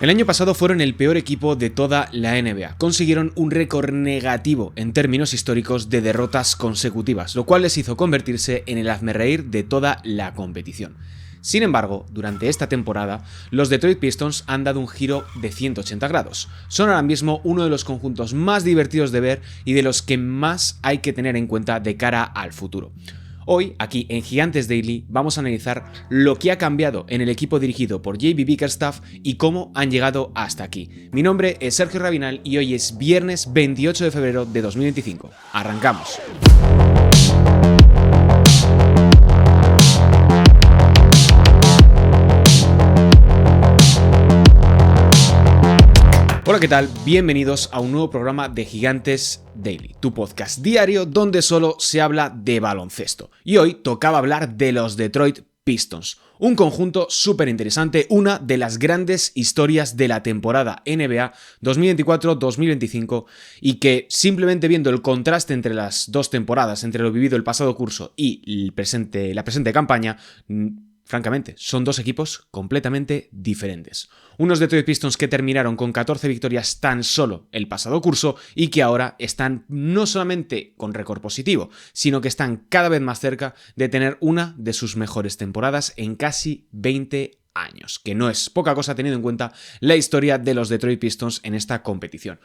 El año pasado fueron el peor equipo de toda la NBA. Consiguieron un récord negativo en términos históricos de derrotas consecutivas, lo cual les hizo convertirse en el hazmerreír de toda la competición. Sin embargo, durante esta temporada, los Detroit Pistons han dado un giro de 180 grados. Son ahora mismo uno de los conjuntos más divertidos de ver y de los que más hay que tener en cuenta de cara al futuro. Hoy, aquí en Gigantes Daily, vamos a analizar lo que ha cambiado en el equipo dirigido por JB Bickerstaff y cómo han llegado hasta aquí. Mi nombre es Sergio Rabinal y hoy es viernes 28 de febrero de 2025. ¡Arrancamos! Hola, ¿qué tal? Bienvenidos a un nuevo programa de Gigantes Daily, tu podcast diario donde solo se habla de baloncesto. Y hoy tocaba hablar de los Detroit Pistons, un conjunto súper interesante, una de las grandes historias de la temporada NBA 2024-2025 y que simplemente viendo el contraste entre las dos temporadas, entre lo vivido el pasado curso y la presente campaña, francamente, son dos equipos completamente diferentes. Unos Detroit Pistons que terminaron con 14 victorias tan solo el pasado curso y que ahora están no solamente con récord positivo, sino que están cada vez más cerca de tener una de sus mejores temporadas en casi 20 años, que no es poca cosa teniendo en cuenta la historia de los Detroit Pistons en esta competición.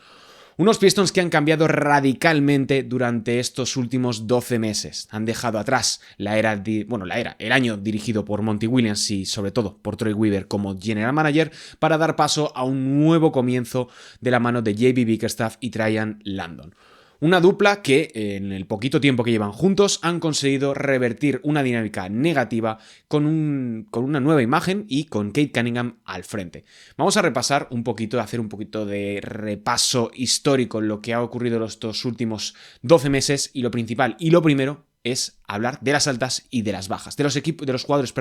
Unos Pistons que han cambiado radicalmente durante estos últimos 12 meses. Han dejado atrás el año dirigido por Monty Williams y sobre todo por Troy Weaver como general manager para dar paso a un nuevo comienzo de la mano de JB Bickerstaff y Ryan Landon. Una dupla que, en el poquito tiempo que llevan juntos, han conseguido revertir una dinámica negativa con una nueva imagen y con Cade Cunningham al frente. Vamos a repasar un poquito, hacer un poquito de repaso histórico en lo que ha ocurrido estos últimos 12 meses y lo principal y lo primero es hablar de las altas y de las bajas, de los jugadores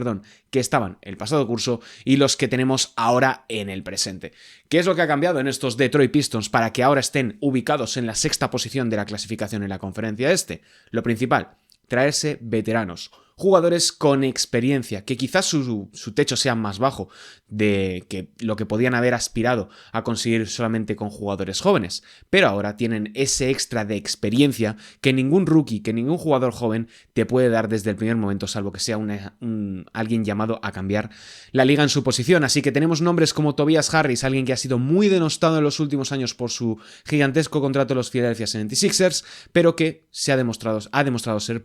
que estaban el pasado curso y los que tenemos ahora en el presente. ¿Qué es lo que ha cambiado en estos Detroit Pistons para que ahora estén ubicados en la sexta posición de la clasificación en la conferencia este? Lo principal, traerse veteranos, jugadores con experiencia, que quizás su techo sea más bajo de que lo que podían haber aspirado a conseguir solamente con jugadores jóvenes, pero ahora tienen ese extra de experiencia que ningún rookie, que ningún jugador joven te puede dar desde el primer momento, salvo que sea alguien llamado a cambiar la liga en su posición. Así que tenemos nombres como Tobias Harris, alguien que ha sido muy denostado en los últimos años por su gigantesco contrato de los Philadelphia 76ers, pero que ha demostrado ser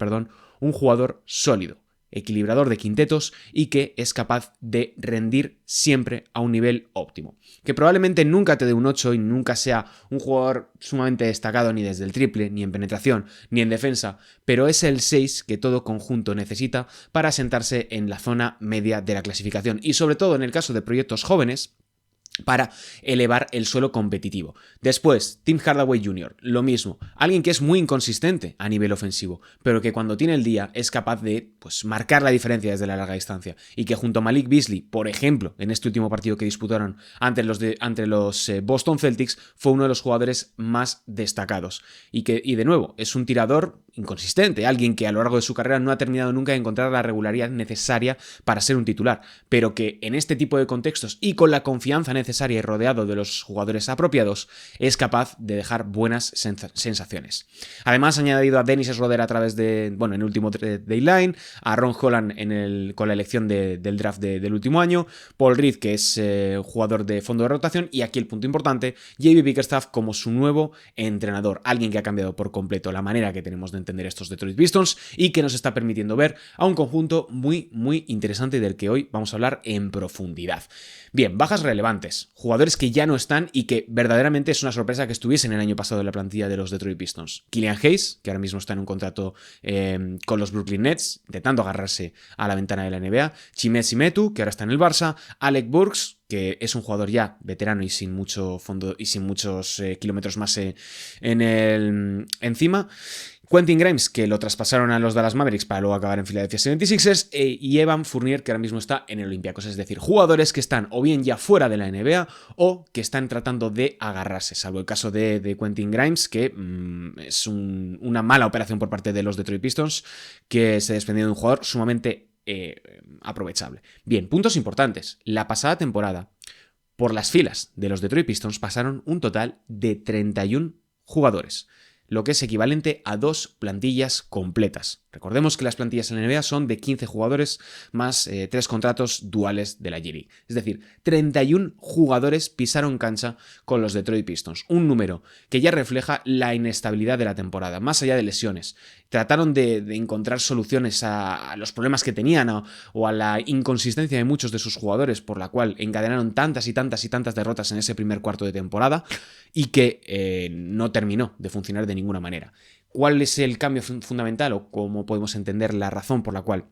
un jugador sólido, equilibrador de quintetos y que es capaz de rendir siempre a un nivel óptimo. Que probablemente nunca te dé un 8 y nunca sea un jugador sumamente destacado ni desde el triple, ni en penetración, ni en defensa, pero es el 6 que todo conjunto necesita para sentarse en la zona media de la clasificación y sobre todo en el caso de proyectos jóvenes, para elevar el suelo competitivo. Después, Tim Hardaway Jr., lo mismo. Alguien que es muy inconsistente a nivel ofensivo, pero que cuando tiene el día es capaz de marcar la diferencia desde la larga distancia. Y que junto a Malik Beasley, por ejemplo, en este último partido que disputaron ante los Boston Celtics, fue uno de los jugadores más destacados. Y de nuevo, es un tirador inconsistente, alguien que a lo largo de su carrera no ha terminado nunca de encontrar la regularidad necesaria para ser un titular, pero que en este tipo de contextos y con la confianza necesaria y rodeado de los jugadores apropiados, es capaz de dejar buenas sensaciones. Además, ha añadido a Dennis Schroeder a través en el último deadline, a Ron Holland con la elección del draft del último año, Paul Reed, que es jugador de fondo de rotación, y aquí el punto importante, JB Bickerstaff como su nuevo entrenador, alguien que ha cambiado por completo la manera que tenemos de entender estos Detroit Pistons y que nos está permitiendo ver a un conjunto muy, muy interesante del que hoy vamos a hablar en profundidad. Bien, bajas relevantes, jugadores que ya no están y que verdaderamente es una sorpresa que estuviesen el año pasado en la plantilla de los Detroit Pistons. Killian Hayes, que ahora mismo está en un contrato con los Brooklyn Nets, intentando agarrarse a la ventana de la NBA. Chimezie Metu, que ahora está en el Barça. Alec Burks, que es un jugador ya veterano y sin mucho fondo y sin muchos kilómetros más encima. Quentin Grimes, que lo traspasaron a los Dallas Mavericks para luego acabar en Philadelphia 76ers, y Evan Fournier, que ahora mismo está en el Olympiacos. Es decir, jugadores que están o bien ya fuera de la NBA o que están tratando de agarrarse, salvo el caso de Quentin Grimes, que es una mala operación por parte de los Detroit Pistons, que se desprendió de un jugador sumamente aprovechable. Bien, puntos importantes. La pasada temporada, Por las filas de los Detroit Pistons pasaron un total de 31 jugadores, lo que es equivalente a 2 plantillas completas. Recordemos que las plantillas en la NBA son de 15 jugadores más 3 contratos duales de la G-League. Es decir, 31 jugadores pisaron cancha con los Detroit Pistons. Un número que ya refleja la inestabilidad de la temporada, más allá de lesiones. Trataron de encontrar soluciones a los problemas que tenían o a la inconsistencia de muchos de sus jugadores, por la cual encadenaron tantas y tantas y tantas derrotas en ese primer cuarto de temporada y que no terminó de funcionar de ninguna manera. ¿Cuál es el cambio fundamental o cómo podemos entender la razón por la cual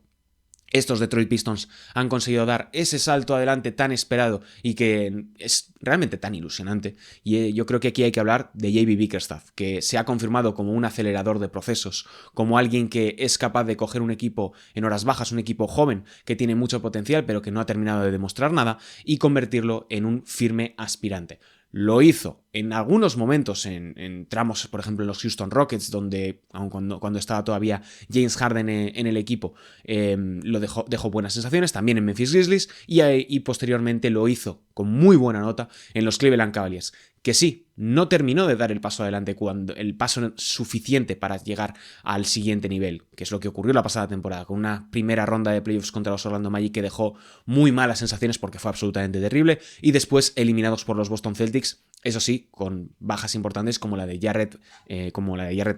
estos Detroit Pistons han conseguido dar ese salto adelante tan esperado y que es realmente tan ilusionante? Y yo creo que aquí hay que hablar de JB Bickerstaff, que se ha confirmado como un acelerador de procesos, como alguien que es capaz de coger un equipo en horas bajas, un equipo joven que tiene mucho potencial pero que no ha terminado de demostrar nada, y convertirlo en un firme aspirante. Lo hizo en algunos momentos en tramos, por ejemplo en los Houston Rockets, donde aun cuando estaba todavía James Harden en el equipo, lo dejó buenas sensaciones, también en Memphis Grizzlies, y posteriormente lo hizo con muy buena nota en los Cleveland Cavaliers, que sí, no terminó de dar el paso adelante, el paso suficiente para llegar al siguiente nivel, que es lo que ocurrió la pasada temporada, con una primera ronda de playoffs contra los Orlando Magic que dejó muy malas sensaciones porque fue absolutamente terrible, y después eliminados por los Boston Celtics, eso sí, con bajas importantes como la de Jarrett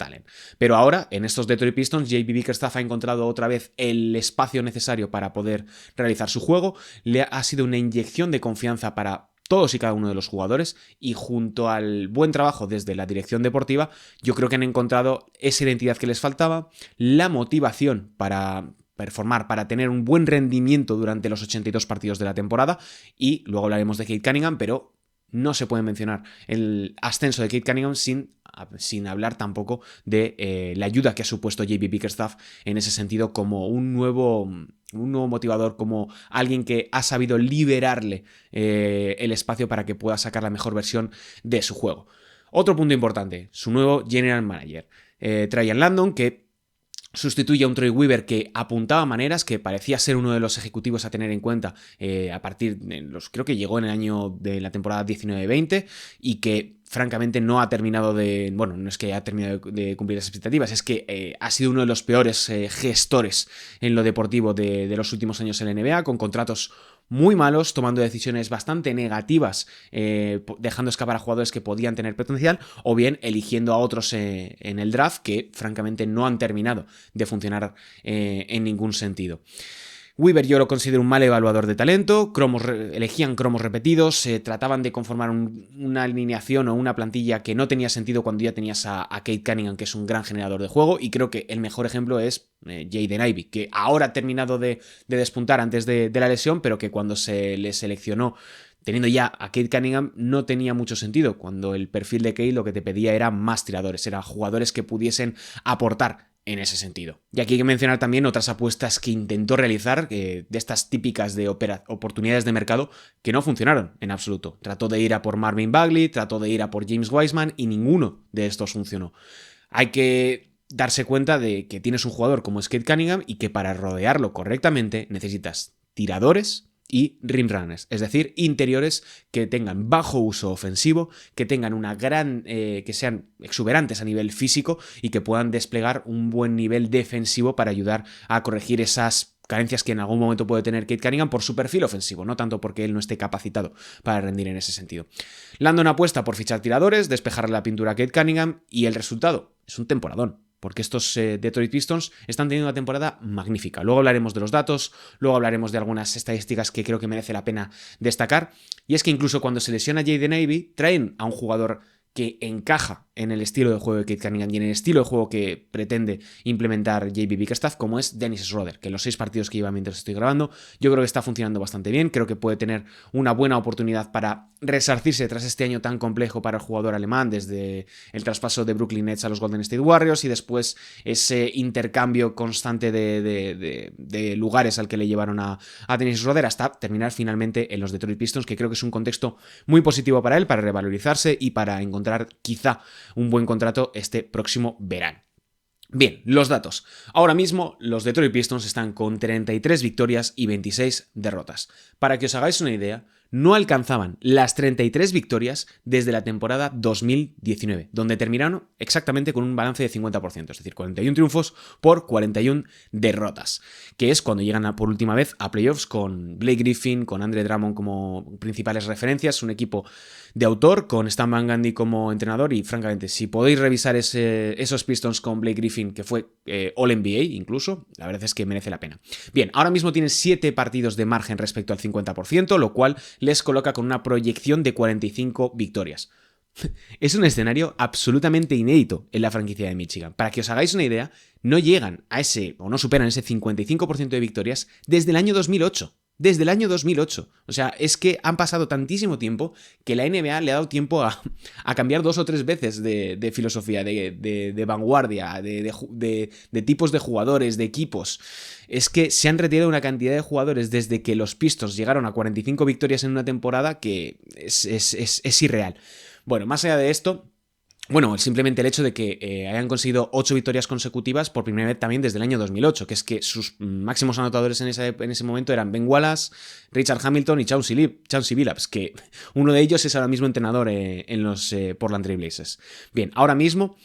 Allen. Pero ahora, en estos Detroit Pistons, JB Bickerstaff ha encontrado otra vez el espacio necesario para poder realizar su juego. Le ha sido una inyección de confianza para todos y cada uno de los jugadores, y junto al buen trabajo desde la dirección deportiva, yo creo que han encontrado esa identidad que les faltaba, la motivación para performar, para tener un buen rendimiento durante los 82 partidos de la temporada, y luego hablaremos de Cade Cunningham, pero no se puede mencionar el ascenso de Cade Cunningham sin hablar tampoco de la ayuda que ha supuesto JB Bickerstaff en ese sentido, como un nuevo motivador, como alguien que ha sabido liberarle el espacio para que pueda sacar la mejor versión de su juego. Otro punto importante, su nuevo general manager, Ryan Landon, que sustituye a un Troy Weaver que apuntaba maneras, que parecía ser uno de los ejecutivos a tener en cuenta a partir de creo que llegó en el año de la temporada 19-20, y que francamente no ha terminado no es que haya terminado de cumplir las expectativas, es que ha sido uno de los peores gestores en lo deportivo de los últimos años en la NBA, con contratos muy malos, tomando decisiones bastante negativas, dejando escapar a jugadores que podían tener potencial, o bien eligiendo a otros en el draft que francamente no han terminado de funcionar en ningún sentido. Weaver yo lo considero un mal evaluador de talento, elegían cromos repetidos, trataban de conformar una alineación o una plantilla que no tenía sentido cuando ya tenías a Cade Cunningham, que es un gran generador de juego, y creo que el mejor ejemplo es Jaden Ivey, que ahora ha terminado de despuntar antes de la lesión, pero que cuando se le seleccionó teniendo ya a Cade Cunningham no tenía mucho sentido, cuando el perfil de Cade lo que te pedía era más tiradores, eran jugadores que pudiesen aportar en ese sentido. Y aquí hay que mencionar también otras apuestas que intentó realizar, de estas típicas de oportunidades de mercado, que no funcionaron en absoluto. Trató de ir a por Marvin Bagley, trató de ir a por James Wiseman, y ninguno de estos funcionó. Hay que darse cuenta de que tienes un jugador como Cade Cunningham y que para rodearlo correctamente necesitas tiradores y rim runners, es decir, interiores que tengan bajo uso ofensivo, que tengan que sean exuberantes a nivel físico y que puedan desplegar un buen nivel defensivo para ayudar a corregir esas carencias que en algún momento puede tener Cade Cunningham por su perfil ofensivo, no tanto porque él no esté capacitado para rendir en ese sentido. Landon apuesta por fichar tiradores, despejarle la pintura a Cade Cunningham, y el resultado es un temporadón, porque estos Detroit Pistons están teniendo una temporada magnífica. Luego hablaremos de los datos, luego hablaremos de algunas estadísticas que creo que merece la pena destacar, y es que incluso cuando se lesiona Jaden Ivey, traen a un jugador que encaja en el estilo de juego de Cade Cunningham y en el estilo de juego que pretende implementar JB Bickerstaff, como es Dennis Schroeder, que en los 6 partidos que lleva mientras estoy grabando, yo creo que está funcionando bastante bien, creo que puede tener una buena oportunidad para resarcirse tras este año tan complejo para el jugador alemán, desde el traspaso de Brooklyn Nets a los Golden State Warriors y después ese intercambio constante de lugares al que le llevaron a Dennis Schroeder hasta terminar finalmente en los Detroit Pistons, que creo que es un contexto muy positivo para él, para revalorizarse y para encontrar quizá un buen contrato este próximo verano. Bien, los datos. Ahora mismo los Detroit Pistons están con 33 victorias y 26 derrotas. Para que os hagáis una idea, no alcanzaban las 33 victorias desde la temporada 2019, donde terminaron exactamente con un balance de 50%, es decir, 41 triunfos por 41 derrotas, que es cuando llegan por última vez a playoffs con Blake Griffin, con Andre Drummond como principales referencias, un equipo de autor con Stan Van Gundy como entrenador y francamente, si podéis revisar esos Pistons con Blake Griffin, que fue All-NBA incluso, la verdad es que merece la pena. Bien, ahora mismo tienen 7 partidos de margen respecto al 50%, lo cual les coloca con una proyección de 45 victorias. Es un escenario absolutamente inédito en la franquicia de Michigan. Para que os hagáis una idea, no llegan a ese, o no superan ese 55% de victorias desde el año 2008. Desde el año 2008. O sea, es que han pasado tantísimo tiempo que la NBA le ha dado tiempo a cambiar 2 o 3 veces de filosofía, de vanguardia, de tipos de jugadores, de equipos. Es que se han retirado una cantidad de jugadores desde que los Pistons llegaron a 45 victorias en una temporada que es irreal. Bueno, más allá de esto, simplemente el hecho de que hayan conseguido 8 victorias consecutivas por primera vez también desde el año 2008, que es que sus máximos anotadores en ese momento eran Ben Wallace, Richard Hamilton y Chauncey Billups, que uno de ellos es ahora mismo entrenador en los Portland Trail Blazers. Bien, ahora mismo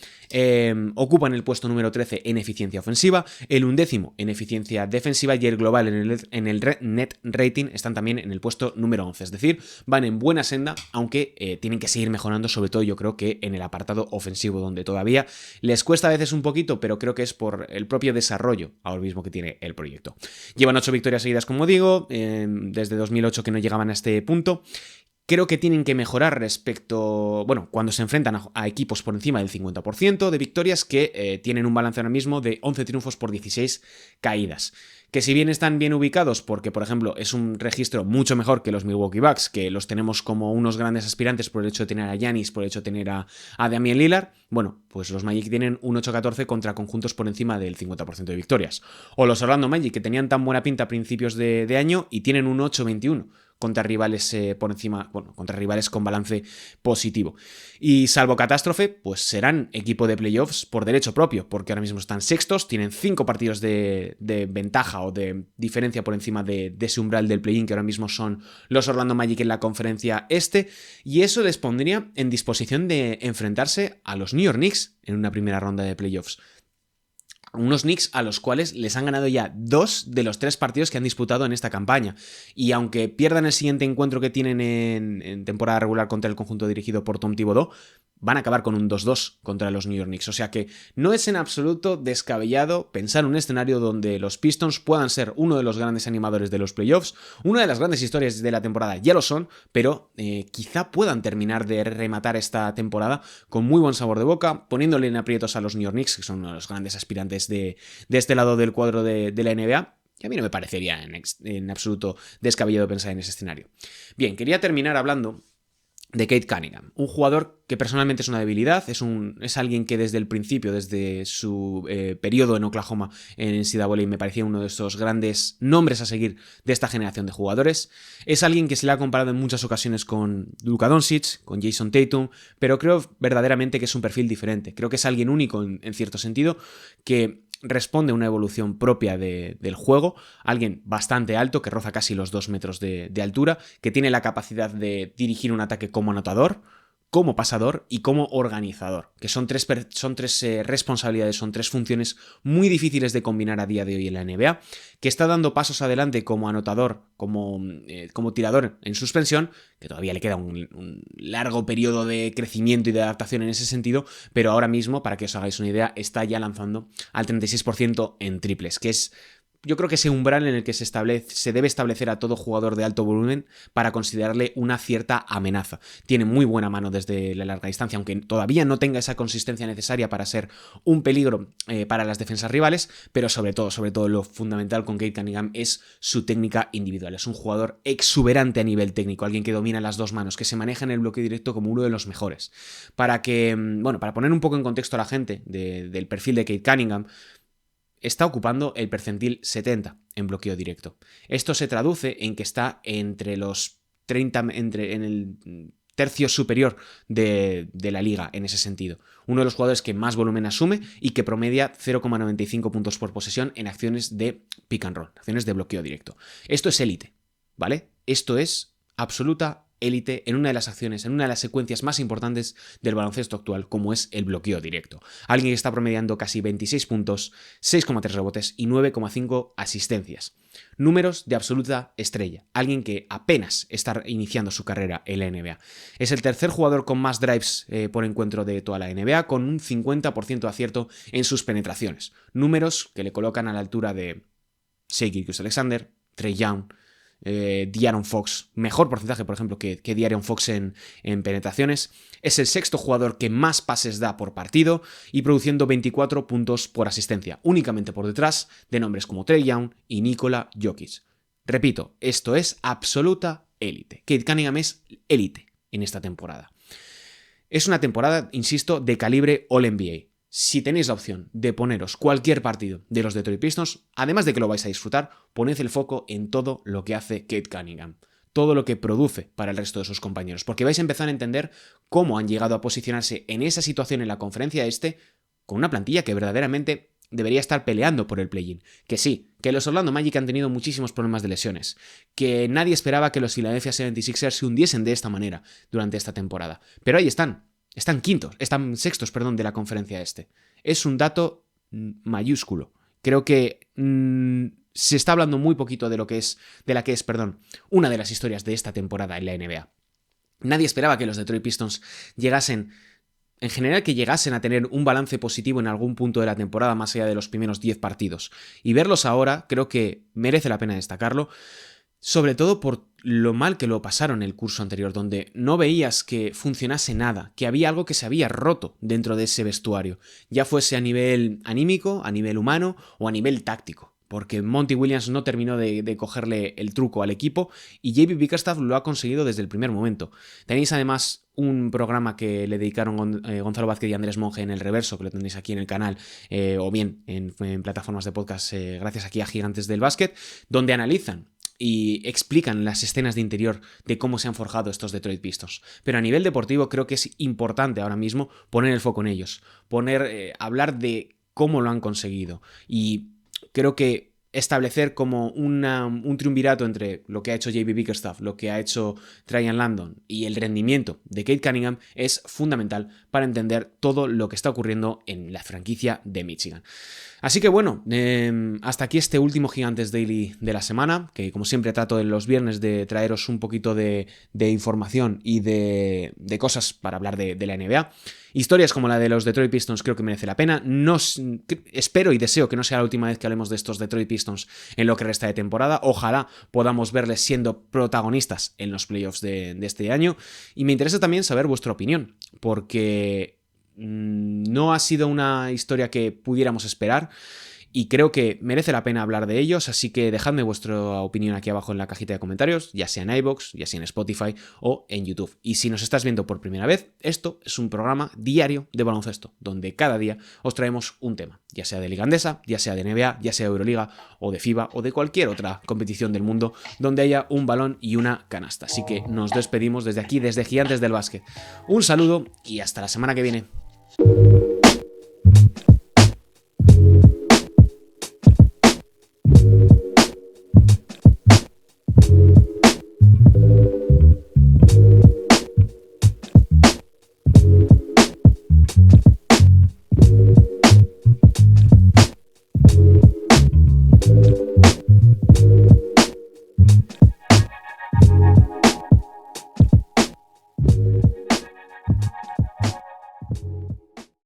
ocupan el puesto número 13 en eficiencia ofensiva, el 11º en eficiencia defensiva y el global en el net rating están también en el puesto número 11, es decir, van en buena senda, aunque tienen que seguir mejorando, sobre todo yo creo que en el apartado ofensivo, donde todavía les cuesta a veces un poquito, pero creo que es por el propio desarrollo ahora mismo que tiene el proyecto. Llevan 8 victorias seguidas, como digo, desde 2008 que no llegaban a este punto. Creo que tienen que mejorar respecto, cuando se enfrentan a equipos por encima del 50% de victorias que tienen un balance ahora mismo de 11 triunfos por 16 caídas. Que si bien están bien ubicados, porque por ejemplo es un registro mucho mejor que los Milwaukee Bucks, que los tenemos como unos grandes aspirantes por el hecho de tener a Giannis, por el hecho de tener a Damian Lillard, pues los Magic tienen un 8-14 contra conjuntos por encima del 50% de victorias. O los Orlando Magic, que tenían tan buena pinta a principios de año y tienen un 8-21 contra rivales por encima, contra rivales con balance positivo. Y salvo catástrofe, pues serán equipo de playoffs por derecho propio, porque ahora mismo están sextos, tienen 5 partidos de ventaja o de diferencia por encima de ese umbral del play-in, que ahora mismo son los Orlando Magic en la conferencia este, y eso les pondría en disposición de enfrentarse a los New York Knicks en una primera ronda de playoffs. Unos Knicks a los cuales les han ganado ya 2 de los 3 partidos que han disputado en esta campaña. Y aunque pierdan el siguiente encuentro que tienen en temporada regular contra el conjunto dirigido por Tom Thibodeau, van a acabar con un 2-2 contra los New York Knicks. O sea que no es en absoluto descabellado pensar en un escenario donde los Pistons puedan ser uno de los grandes animadores de los playoffs. Una de las grandes historias de la temporada ya lo son, pero quizá puedan terminar de rematar esta temporada con muy buen sabor de boca, poniéndole en aprietos a los New York Knicks, que son uno de los grandes aspirantes de este lado del cuadro de la NBA. Y a mí no me parecería en absoluto descabellado pensar en ese escenario. Bien, quería terminar hablando de Cade Cunningham, un jugador que personalmente es una debilidad, es alguien que desde el principio, desde su periodo en Oklahoma en NCAA, me parecía uno de esos grandes nombres a seguir de esta generación de jugadores. Es alguien que se le ha comparado en muchas ocasiones con Luka Doncic, con Jason Tatum, pero creo verdaderamente que es un perfil diferente. Creo que es alguien único en cierto sentido, que responde a una evolución propia del juego, alguien bastante alto, que roza casi los 2 metros de altura, que tiene la capacidad de dirigir un ataque como anotador, como pasador y como organizador, que son tres responsabilidades, son 3 funciones muy difíciles de combinar a día de hoy en la NBA, que está dando pasos adelante como anotador, como tirador en suspensión, que todavía le queda un largo periodo de crecimiento y de adaptación en ese sentido, pero ahora mismo, para que os hagáis una idea, está ya lanzando al 36% en triples, que es... Yo creo que ese umbral en el que se debe establecer a todo jugador de alto volumen para considerarle una cierta amenaza. Tiene muy buena mano desde la larga distancia, aunque todavía no tenga esa consistencia necesaria para ser un peligro para las defensas rivales, pero sobre todo lo fundamental con Cade Cunningham es su técnica individual. Es un jugador exuberante a nivel técnico, alguien que domina las 2 manos, que se maneja en el bloqueo directo como uno de los mejores. Para poner un poco en contexto a la gente del perfil de Cade Cunningham, está ocupando el percentil 70 en bloqueo directo. Esto se traduce en que está entre los 30, en el tercio superior de la liga en ese sentido. Uno de los jugadores que más volumen asume y que promedia 0,95 puntos por posesión en acciones de pick and roll, acciones de bloqueo directo. Esto es élite, ¿vale? Esto es absoluta élite en una de las acciones, en una de las secuencias más importantes del baloncesto actual, como es el bloqueo directo. Alguien que está promediando casi 26 puntos, 6,3 rebotes y 9,5 asistencias. Números de absoluta estrella. Alguien que apenas está iniciando su carrera en la NBA. Es el tercer jugador con más drives por encuentro de toda la NBA, con un 50% de acierto en sus penetraciones. Números que le colocan a la altura de Shai Gilgeous-Alexander, Trae Young, De'Aaron Fox, mejor porcentaje, por ejemplo, que De'Aaron Fox en penetraciones. Es el sexto jugador que más pases da por partido y produciendo 24 puntos por asistencia, únicamente por detrás de nombres como Trae Young y Nikola Jokic. Repito, esto es absoluta élite. Cade Cunningham es élite en esta temporada. Es una temporada, insisto, de calibre All-NBA. Si tenéis la opción de poneros cualquier partido de los Detroit Pistons, además de que lo vais a disfrutar, poned el foco en todo lo que hace Cade Cunningham, todo lo que produce para el resto de sus compañeros, porque vais a empezar a entender cómo han llegado a posicionarse en esa situación en la conferencia este, con una plantilla que verdaderamente debería estar peleando por el play-in. Que sí, que los Orlando Magic han tenido muchísimos problemas de lesiones, que nadie esperaba que los Philadelphia 76ers se hundiesen de esta manera durante esta temporada, pero ahí están están sextos de la conferencia este. Es un dato mayúsculo. Creo que se está hablando muy poquito de la que es una de las historias de esta temporada en la NBA. Nadie esperaba que los Detroit Pistons llegasen a tener un balance positivo en algún punto de la temporada más allá de los primeros 10 partidos. Y verlos ahora creo que merece la pena destacarlo, sobre todo por lo mal que lo pasaron el curso anterior, donde no veías que funcionase nada, que había algo que se había roto dentro de ese vestuario, ya fuese a nivel anímico, a nivel humano o a nivel táctico, porque Monty Williams no terminó de cogerle el truco al equipo y JB Bickerstaff lo ha conseguido desde el primer momento. Tenéis además un programa que le dedicaron Gonzalo Vázquez y Andrés Monge en El Reverso, que lo tenéis aquí en el canal, o bien en plataformas de podcast, gracias aquí a Gigantes del Básquet, donde analizan y explican las escenas de interior de cómo se han forjado estos Detroit Pistons. Pero a nivel deportivo creo que es importante ahora mismo poner el foco en ellos, hablar de cómo lo han conseguido, y creo que establecer como un triunvirato entre lo que ha hecho JB Bickerstaff, lo que ha hecho Ryan Landon y el rendimiento de Cade Cunningham es fundamental para entender todo lo que está ocurriendo en la franquicia de Michigan. Así que bueno, hasta aquí este último Gigantes Daily de la semana, que como siempre trato en los viernes de traeros un poquito de información y de cosas para hablar de la NBA. Historias como la de los Detroit Pistons creo que merece la pena. Espero y deseo que no sea la última vez que hablemos de estos Detroit Pistons en lo que resta de temporada. Ojalá podamos verles siendo protagonistas en los playoffs de este año. Y me interesa también saber vuestra opinión, porque no ha sido una historia que pudiéramos esperar y creo que merece la pena hablar de ellos, así que dejadme vuestra opinión aquí abajo en la cajita de comentarios, ya sea en iVoox, ya sea en Spotify o en YouTube. Y si nos estás viendo por primera vez, esto es un programa diario de baloncesto, donde cada día os traemos un tema, ya sea de Liga Andesa, ya sea de NBA, ya sea de Euroliga o de FIBA o de cualquier otra competición del mundo donde haya un balón y una canasta. Así que nos despedimos desde aquí, desde Gigantes del Básquet. Un saludo y hasta la semana que viene.